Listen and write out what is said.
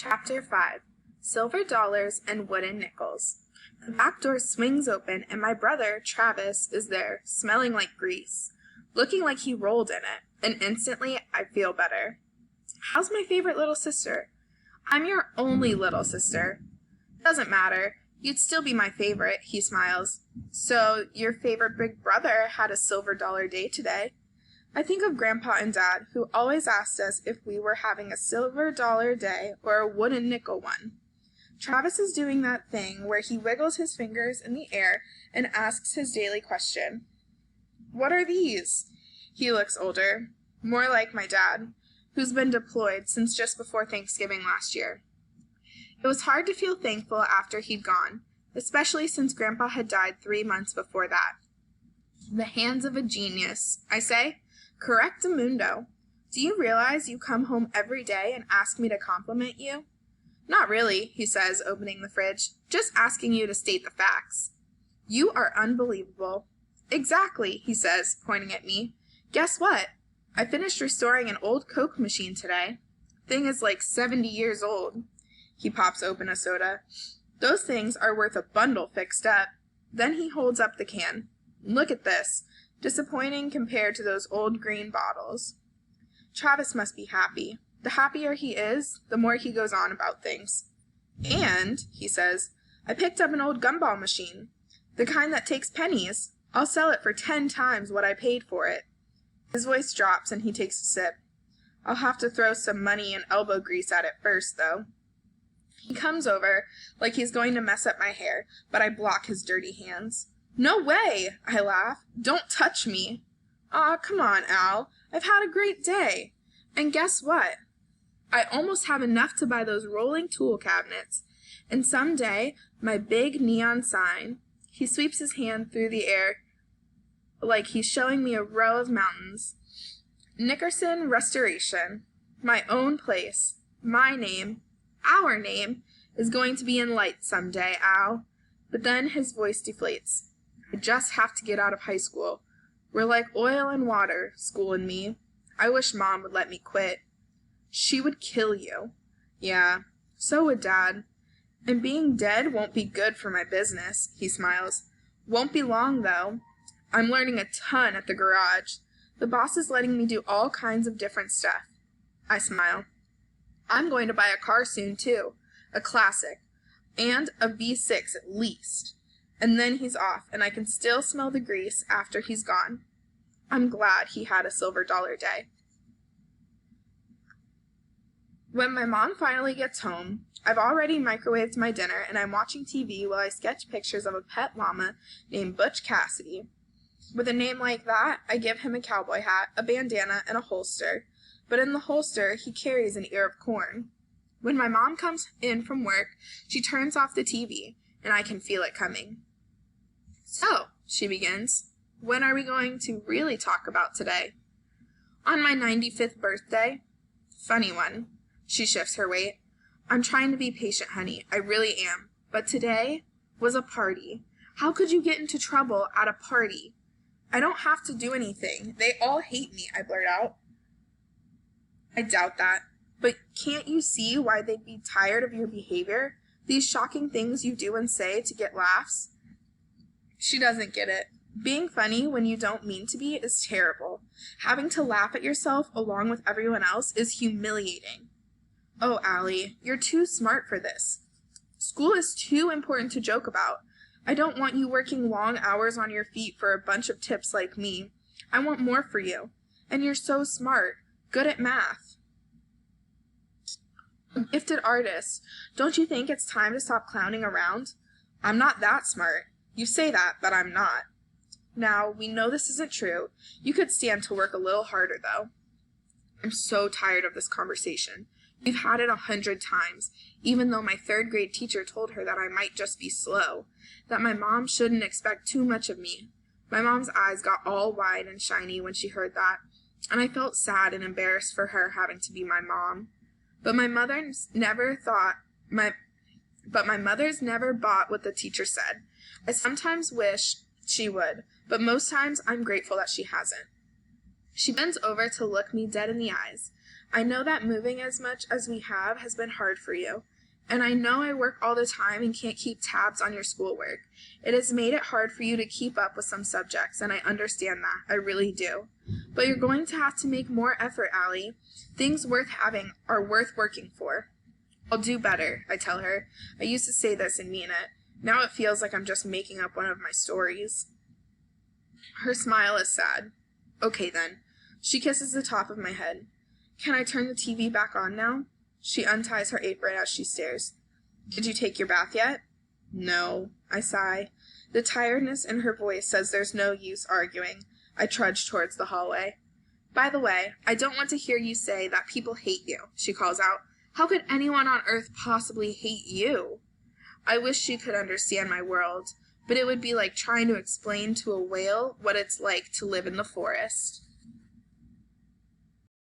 Chapter 5 Silver Dollars and Wooden Nickels. The back door swings open, and my brother, Travis, is there, smelling like grease, looking like he rolled in it, and instantly I feel better. How's my favorite little sister? I'm your only little sister. Doesn't matter. You'd still be my favorite, he smiles. So, your favorite big brother had a silver dollar day today. I think of Grandpa and Dad, who always asked us if we were having a silver dollar day or a wooden nickel one. Travis is doing that thing where he wiggles his fingers in the air and asks his daily question. What are these? He looks older, more like my dad, who's been deployed since just before Thanksgiving last year. It was hard to feel thankful after he'd gone, especially since Grandpa had died 3 months before that. The hands of a genius, I say. Correctamundo. Do you realize you come home every day and ask me to compliment you? Not really, he says, opening the fridge. Just asking you to state the facts. You are unbelievable. Exactly, he says, pointing at me. Guess what? I finished restoring an old Coke machine today. Thing is like 70 years old. He pops open a soda. Those things are worth a bundle fixed up. Then he holds up the can. Look at this. Disappointing compared to those old green bottles. Travis must be happy. The happier he is, the more he goes on about things. And, he says, I picked up an old gumball machine. The kind that takes pennies. I'll sell it for 10 times what I paid for it. His voice drops and he takes a sip. I'll have to throw some money and elbow grease at it first, though. He comes over, like he's going to mess up my hair, but I block his dirty hands. No way, I laugh. Don't touch me. Aw, come on, Al. I've had a great day. And guess what? I almost have enough to buy those rolling tool cabinets. And someday, my big neon sign. He sweeps his hand through the air like he's showing me a row of mountains. Nickerson Restoration. My own place. My name. Our name is going to be in lights someday, Al. But then his voice deflates. I just have to get out of high school. We're like oil and water, school and me. I wish Mom would let me quit. She would kill you. Yeah, so would Dad. And being dead won't be good for my business, he smiles. Won't be long, though. I'm learning a ton at the garage. The boss is letting me do all kinds of different stuff. I smile. I'm going to buy a car soon, too. A classic. And a V6 at least. And then he's off, and I can still smell the grease after he's gone. I'm glad he had a silver dollar day. When my mom finally gets home, I've already microwaved my dinner, and I'm watching TV while I sketch pictures of a pet llama named Butch Cassidy. With a name like that, I give him a cowboy hat, a bandana, and a holster. But in the holster, he carries an ear of corn. When my mom comes in from work, she turns off the TV, and I can feel it coming. So, she begins, when are we going to really talk about today? On my 95th birthday? Funny one. She shifts her weight. I'm trying to be patient, honey. I really am. But today was a party. How could you get into trouble at a party? I don't have to do anything. They all hate me, I blurt out. I doubt that. But can't you see why they'd be tired of your behavior? These shocking things you do and say to get laughs? She doesn't get it. Being funny when you don't mean to be is terrible. Having to laugh at yourself along with everyone else is humiliating. Oh, Allie, you're too smart for this. School is too important to joke about. I don't want you working long hours on your feet for a bunch of tips like me. I want more for you. And you're so smart, good at math. A gifted artist. Don't you think it's time to stop clowning around? I'm not that smart. You say that, but I'm not. Now, we know this isn't true. You could stand to work a little harder, though. I'm so tired of this conversation. We've had it 100 times, even though my 3rd grade teacher told her that I might just be slow, that my mom shouldn't expect too much of me. My mom's eyes got all wide and shiny when she heard that, and I felt sad and embarrassed for her having to be my mom. But my mother's never bought what the teacher said. I sometimes wish she would, but most times I'm grateful that she hasn't. She bends over to look me dead in the eyes. I know that moving as much as we have has been hard for you. And I know I work all the time and can't keep tabs on your schoolwork. It has made it hard for you to keep up with some subjects, and I understand that. I really do. But you're going to have to make more effort, Allie. Things worth having are worth working for. I'll do better, I tell her. I used to say this and mean it. Now it feels like I'm just making up one of my stories. Her smile is sad. Okay then. She kisses the top of my head. Can I turn the TV back on now? She unties her apron as she stares. Did you take your bath yet? No, I sigh. The tiredness in her voice says there's no use arguing. I trudge towards the hallway. By the way, I don't want to hear you say that people hate you, she calls out. How could anyone on earth possibly hate you? I wish she could understand my world, but it would be like trying to explain to a whale what it's like to live in the forest.